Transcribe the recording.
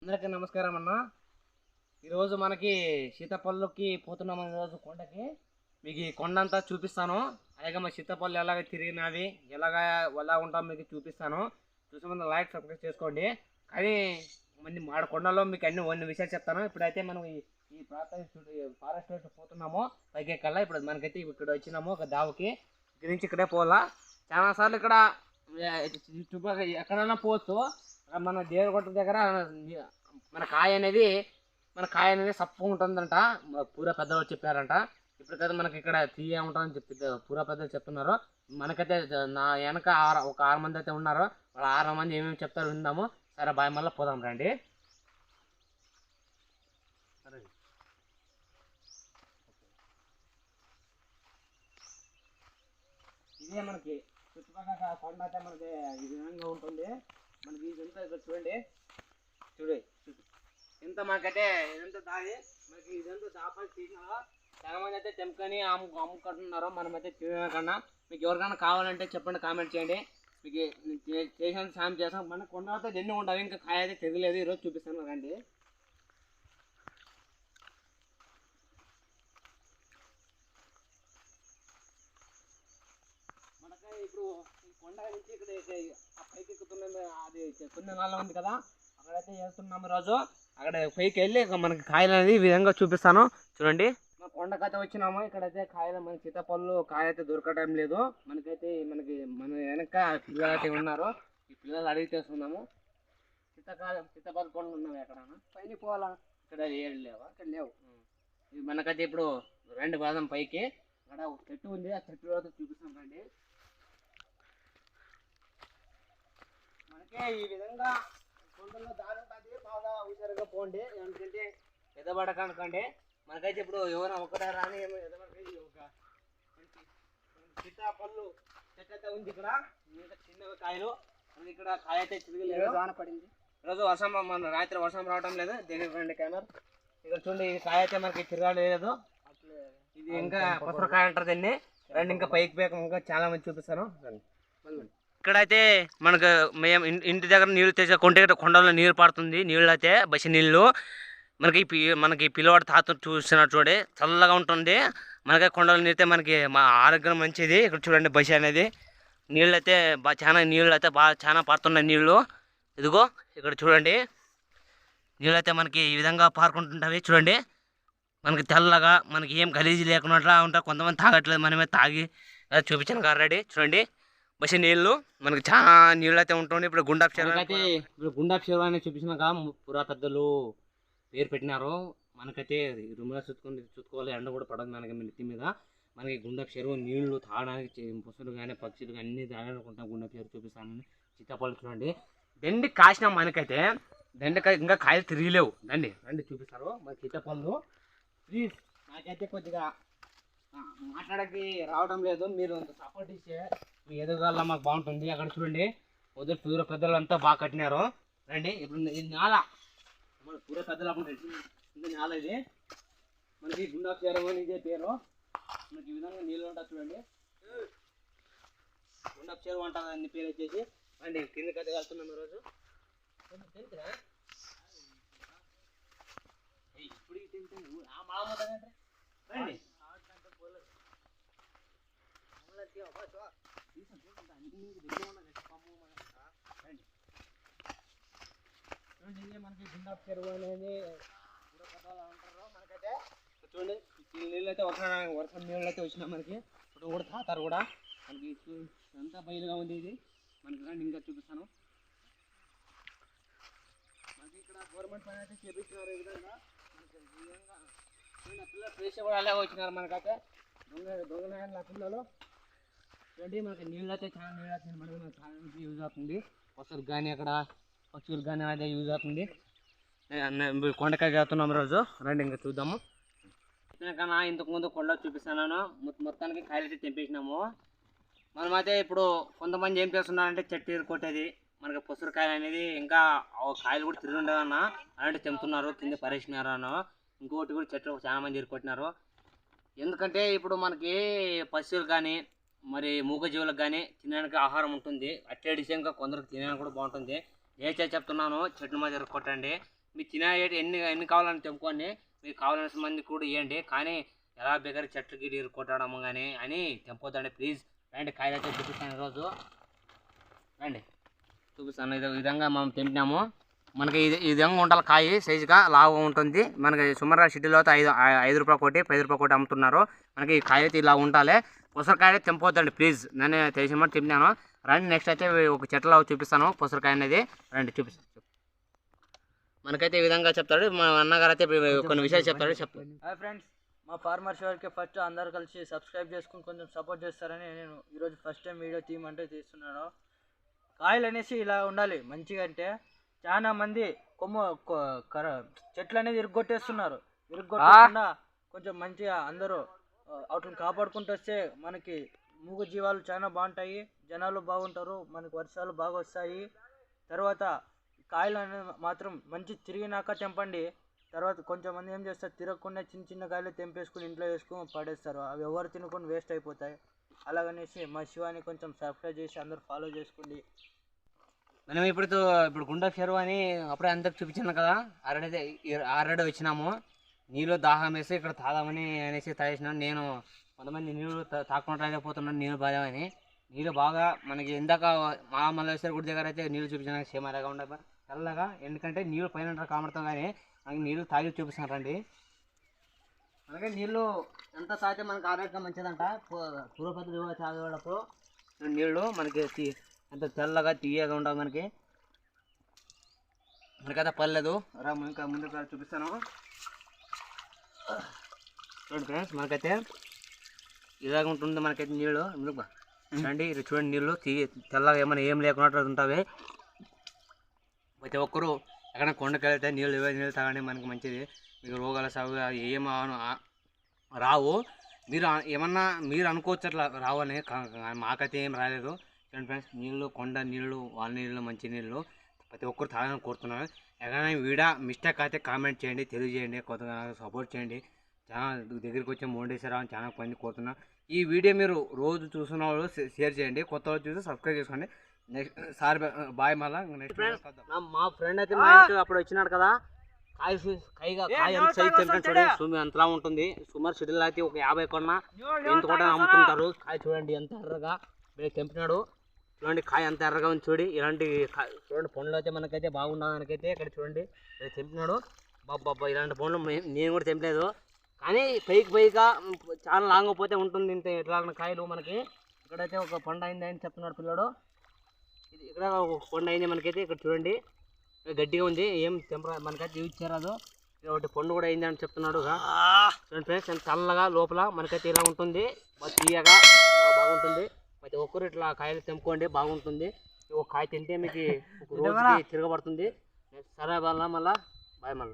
అందరికీ నమస్కారం అన్న. ఈరోజు మనకి సీతాపళ్ళుకి పోతున్నాం. ఈరోజు కొండకి మీకు ఈ కొండ అంతా చూపిస్తాను. అలాగే మా సీతాపళ్ళు ఎలాగ తిరిగినవి ఎలా ఉంటాం మీకు చూపిస్తాను. చూసే ముందు లైక్ సబ్స్క్రైబ్ చేసుకోండి. కానీ మంది మాడ కొండలో మీకు అన్ని విషయాలు చెప్తాను. ఇప్పుడైతే మనం ఈ ఫారెస్ట్ పోతున్నాము పైకి ఎక్కల్లా. ఇప్పుడు మనకైతే ఇక్కడ వచ్చినాము ఒక దావుకి. ఇక్కడి నుంచి ఇక్కడే పోవాలా. చాలా సార్లు ఇక్కడ చుట్టుపక్కల ఎక్కడైనా పోవచ్చు. మన దేవరగొట్ట దగ్గర మన కాయ అనేది సప్పగా ఉంటుందంట. పూరా పెద్దవాళ్ళు చెప్పారంట. ఇప్పుడు కదా మనకి ఇక్కడ తీయ ఉంటుందని చెప్పి పూరా పెద్దలు చెప్తున్నారు. మనకైతే నా వెనక ఒక 6 మంది అయితే ఉన్నారు. వాళ్ళ 6 మంది ఏమేమి చెప్తారో విందాము. సరే బాయ్, మళ్ళీ పోదాం రండి. ఇదే మనకి చుట్టుపక్కల కొండ అయితే మనకి ఈ విధంగా ఉంటుంది. మనకి ఇదంతా ఇక్కడ చూడండి ఇంత మనకైతే ఇదంతా దాగి మనకి ఇదంతా దాపాలు తీసినారో చాలా మంది అయితే తెంపుకొని అమ్ముకుంటున్నారు. మనమైతే తినకన్నా మీకు ఎవరికైనా కావాలంటే చెప్పండి, కామెంట్ చేయండి. మీకు చేసిన సాయం చేస్తాం. మన కొండ అయితే ఎన్ని ఉండవు, ఇంకా కాయ అయితే తెగలేదు. ఈరోజు చూపిస్తాను రండి. మనకి ఇప్పుడు ఈ కొండ నుంచి ఇక్కడ పైకి ఎక్కుతున్న అది కుందనాల్లో ఉంది కదా, అక్కడైతే వెళ్తున్నాము ఈరోజు. అక్కడ పైకి వెళ్ళి మనకి కాయలు అనేది ఈ విధంగా చూపిస్తాను చూడండి. మా కొండకైతే వచ్చినాము. ఇక్కడైతే కాయలు మన సీతాపళ్ళు కాయ అయితే దొరకటం లేదు. మన వెనక పిల్లలు అయితే ఉన్నారు. ఈ పిల్లలు అడిగి చేస్తున్నాము. సీతాపళ్ళు పండ్లు ఉన్నాయి ఎక్కడ పైన పోవాలా. ఇక్కడ ఏడు లేవా? ఇక్కడ లేవు. మనకైతే ఇప్పుడు 2 బాదం పైకి అక్కడ ఒక చెట్టు ఉంది. ఆ చెట్టు చూపిస్తాం రండి. మనకి ఈ విధంగా కొండల్లో దారి ఉంటుంది. బాగా హుషారుగా పోండి. ఎందుకంటే ఎదబడకనుకోండి. మనకైతే ఇప్పుడు ఎవరైనా ఒకటే రాని ఎదబడి ఒక సీతాపళ్ళు చెట్టు అయితే ఉంది. ఇక్కడ ఇంకా చిన్నవి కాయలు. మనకి ఇక్కడ కాయ అయితే తిరగలేదు, వాన పడింది. ఈరోజు మన రాత్రి వర్షం రావడం లేదు. దీనికి రండి కెమెరా. ఇక్కడ చూడండి, ఈ కాయ అయితే మనకి తిరగలేదు. ఇది ఇంకా పసరకాయ అంటారు దీన్ని. రండి ఇంకా పైకి ఇంకా చాలా మంది చూపిస్తాను రండి. ఇక్కడైతే మనకు మేము ఇంటి దగ్గర నీళ్ళు తెచ్చే కొండలో నీరు పడుతుంది. నీళ్ళు అయితే బసి నీళ్ళు మనకి పిల్లవాడు తాత చూస్తున్నారు చూడండి. చల్లగా ఉంటుంది. మనకి కొండలో నీరితే మనకి మా ఆరోగ్యం మంచిది. ఇక్కడ చూడండి బసి అనేది నీళ్ళు అయితే చాలా పడుతున్నాయి నీళ్ళు. ఇదిగో ఇక్కడ చూడండి, నీళ్ళు అయితే మనకి ఈ విధంగా పారుకుంటుంటాయి చూడండి. మనకి తెల్లగా మనకి ఏం గలీజీ లేకుండా ఉంటాయి. కొంతమంది తాగట్లేదు, మనమే తాగి చూపించాను ఆల్రెడీ. చూడండి బసి నీళ్ళు మనకి చాలా నీళ్ళు అయితే ఉంటుంది. ఇప్పుడు గుండాపు చెరువు అయితే గుండాపు చెరువు అనేది చూపించినాక పురా పెద్దలు పేరు పెట్టినారు. మనకైతే రూమ్లో చూసుకోవాలి. ఎండ కూడా పడదు మనకి నెత్తి మీద. మనకి గుండాపు చెరువు నీళ్లు తాగడానికి పశువులు కానీ పక్షులు కానీ అన్ని తాగాలనుకుంటాం. గుండాపు చెరువు చూపిస్తానని. సీతాపళ్ళు చూడండి. దండి కాసినాం. మనకైతే దండకాయ ఇంకా కాయలు తిరిగిలేవు. రండి చూపిస్తారు మన సీతాపళ్ళు. ప్లీజ్ నాకైతే కొద్దిగా మాట్లాడకి రావడం లేదు. మీరు సపోర్ట్ ఇస్తే మీ ఎదుగుదల మాకు బాగుంటుంది. అక్కడ చూడండి పూర పెద్దలు అంతా బాగా కట్టినారు. రండి. ఇప్పుడు ఇది నేల మన పూర పెద్దలు ఇంత నేల. ఇది మనకి గుండాపు చెరువు అని ఇదే పేరు. మనకి ఈ విధంగా నీళ్ళు ఉంటుంది చూడండి. గుండాపు చెరువు అంటారు అన్ని పేరు వచ్చేసి. రండి కిందకి అయితే వెళ్తున్నాం ఈరోజు. ఇప్పుడు రండి. మనకి గుండాపు చెరువు అనేది అంటారు. మనకైతే చూడండి నీళ్ళు అయితే వర్షం నీళ్ళు అయితే వచ్చినా మనకి ఇప్పుడు కూడా తాతారు కూడా. మనకి అంతా బయలుగా ఉంది. ఇది మనకి రండి ఇంకా చూపిస్తాను. మనకి ఇక్కడ గవర్నమెంట్ పని అయితే చేపించినారు. ఈ విధంగా మనకి ఈ విధంగా పిల్లలు ప్లేస్ కూడా అలాగే వచ్చినారు. మనకైతే దొంగ పిల్లలు చూడండి. మనకి నీళ్ళు అయితే చాలా నీళ్ళు అవుతుంది. మనకి చాలా యూజ్ అవుతుంది. పశువులకు కానీ అక్కడ పక్షులకు కానీ అదే యూజ్ అవుతుంది. కొండకాయ వెళ్తున్నాం రోజు. రండి ఇంకా చూద్దాము. కన్నా ఇంతకుముందు కొండ చూపిస్తున్నాను. మొత్తానికి కాయలు అయితే తెంపేసినాము. మనమైతే ఇప్పుడు కొంతమంది ఏం చేస్తున్నారంటే చెట్టు కొట్టేది మనకి పసురుకాయలు అనేది ఇంకా కాయలు కూడా తిరిగి ఉండేవన్న అలాంటి తెంపుతున్నారు. కింద పరేసినారు అన్న. ఇంకోటి కూడా చెట్లు చాలా మంది ఇరుకొట్టినారు. ఎందుకంటే ఇప్పుడు మనకి పశువులు కానీ మరి మూగజీవులకు కానీ తినడానికి ఆహారం ఉంటుంది. అట్టే డిసెంగా కొందరికి తినడానికి కూడా బాగుంటుంది. నేచర్ చెప్తున్నాను, చెట్ల మధ్య కొట్టండి. మీరు తినే ఎన్ని కావాలని తెంపుకోండి, మీకు కావాల్సిన మంది కూడా ఇవ్వండి. కానీ ఎలా బెగర్ చెట్లు గిడి కొట్టడం కానీ అని తెంపొద్దండి ప్లీజ్. రండి కాయలు అయితే చూపిస్తాను ఈరోజు, రండి చూపిస్తాను. ఈ విధంగా మనం తెంపినాము. మనకి ఈ విధంగా ఉండాలి కాయ, సైజుగా లావుగా ఉంటుంది. మనకి సుమారుగా సిటీలో అయితే 5 రూపాయలు కోటి 10 రూపాయలు కోటి అమ్ముతున్నారు. మనకి ఈ కాయ అయితే ఇలా ఉండాలి. పుసరకాయ తెంపొద్దండి ప్లీజ్, నేను తెలిసిన మాట తెంపినాను. రండి నెక్స్ట్ అయితే ఒక చెట్లో చూపిస్తాను పుసరకాయ అనేది, రండి చూపిస్తాను. మనకైతే ఈ విధంగా చెప్తాడు మా అన్నగారు, అయితే కొన్ని విషయాలు చెప్తాడు. హాయ్ ఫ్రెండ్స్, మా ఫార్మర్ షోర్కి ఫస్ట్ అందరు కలిసి సబ్స్క్రైబ్ చేసుకుని కొంచెం సపోర్ట్ చేస్తారని నేను ఈరోజు ఫస్ట్ టైం వీడియో తీయమంటే తీస్తున్నాను. కాయలు అనేసి ఇలా ఉండాలి మంచిగా. అంటే చాలా మంది చెట్లు అనేది ఇరుగొట్టేస్తున్నారు. ఇరుగొట్టకుండా కొంచెం మంచిగా అందరూ వాటిని కాపాడుకుంటూ వస్తే మనకి మూగ జీవాలు చాలా బాగుంటాయి, జనాలు బాగుంటారు, మనకి వర్షాలు బాగా వస్తాయి. తర్వాత కాయలు అనేది మాత్రం మంచి తిరిగినాక తెంపండి. తర్వాత కొంచెం మంది ఏం చేస్తారు, తిరగకుండా చిన్న చిన్న కాయలు తెంపేసుకుని ఇంట్లో వేసుకుని పడేస్తారు. అవి ఎవరు తినుకొని వేస్ట్ అయిపోతాయి. అలాగనేసి మా శివాని కొంచెం సబ్స్క్రైబ్ చేసి అందరూ ఫాలో చేసుకోండి. మనం ఇప్పుడు గుండా చెరువు అని అప్పుడే అందరికి చూపించాను కదా, ఆల్రెడీ వచ్చినాము. నీళ్ళు దాహం వేసి ఇక్కడ తాగామని అనేసి తాగేసినాను. నేను కొంతమంది నీళ్ళు తాకుండా పోతున్నాను, నీళ్ళు బాగామని. నీళ్ళు బాగా మనకి ఇందాక మా మల్లేశ్వర గుడి దగ్గర అయితే నీళ్ళు చూపించాను సేమ్ అలాగా ఉండే తెల్లగా. ఎందుకంటే నీళ్ళు పైన కామడతాం, కానీ మనకి నీళ్ళు తాగి చూపిస్తాను రండి. మనకి నీళ్ళు ఎంత తాగితే మనకి ఆరోగ్యం మంచిదంట. పూర్వపద్ధతి తాగేటప్పుడు నీళ్ళు మనకి ఎంత తెల్లగా తీయగా ఉండవు. మనకైతే పర్లేదు. ఇంకా ముందుకు చూపిస్తాను చూడండి ఫ్రెండ్స్. మనకైతే ఇలాగ ఉంటుంది మనకైతే నీళ్ళు. ముందుకు రండి, చూడండి నీళ్ళు తెల్లగా ఏం లేకుండా ఉంటాయి. ప్రతి ఒక్కరు ఎక్కడ కొండకి వెళ్తే నీళ్ళు తాగండి, మనకి మంచిది. మీకు రోగాల సాగు ఏం రావు. మీరు అనుకోవచ్చు అట్లా రావని, మాకైతే ఏం రాలేదు. చూడండి ఫ్రెండ్స్, నీళ్ళు కొండ నీళ్ళు, వాళ్ళ నీళ్ళు, మంచి నీళ్ళు ప్రతి ఒక్కరు తాగాలని కోరుతున్నాను. ఎక్కడైనా వీడియో మిస్టేక్ అయితే కామెంట్ చేయండి, తెలియజేయండి, కొత్తగా సపోర్ట్ చేయండి. చాలా దగ్గరికి వచ్చి మోండేశ్వర చాలా మంది కోరుతున్నాను. ఈ వీడియో మీరు రోజు చూస్తున్న వాళ్ళు షేర్ చేయండి, కొత్త వాళ్ళు చూసి సబ్స్క్రైబ్ చేసుకోండి. Next sir bye. మళ్ళీ నెక్స్ట్ మా ఫ్రెండ్ అయితే అప్పుడు వచ్చినాడు కదా, కాయ చూడండి అంతలా ఉంటుంది. సుమారు సిటీలో అయితే ఒక 50 కొన్నా ఎంత కూడా అమ్ముతుంటారు. కాయ చూడండి ఎంత ఎర్రగా తెంపినాడు. చూడండి కాయ అంత ఎర్రగా ఉంది. ఇలాంటి చూడండి పండ్లు అయితే మనకైతే బాగుండదు. మనకైతే ఇక్కడ చూడండి తెంపినాడు. బాబా ఇలాంటి పండ్లు నేను కూడా తెంపలేదు, కానీ పైగా చాలా లాంగ్ పోతే ఉంటుంది ఇంత ఇట్లా కాయలు. మనకి ఇక్కడైతే ఒక పండు అయింది అని చెప్తున్నాడు పిల్లడు. ఇక్కడ ఒక పండు అయింది మనకైతే. ఇక్కడ చూడండి గట్టిగా ఉంది, ఏం మనకైతే యూజ్ చేయరాదు. ఒకటి పండు కూడా అయింది అని చెప్తున్నాడు. చూడండి ఫ్రెండ్స్, చల్లగా లోపల మనకైతే ఇలా ఉంటుంది, తీయగా బాగుంటుంది. ప్రతి ఒక్కరు ఇట్లా కాయలు తెంపుకోండి, బాగుంటుంది. ఒక కాయ తింటే మీకు ఒక రోజుకి తిరగబడుతుంది. సరే మళ్ళీ బాయ్ మళ్ళీ.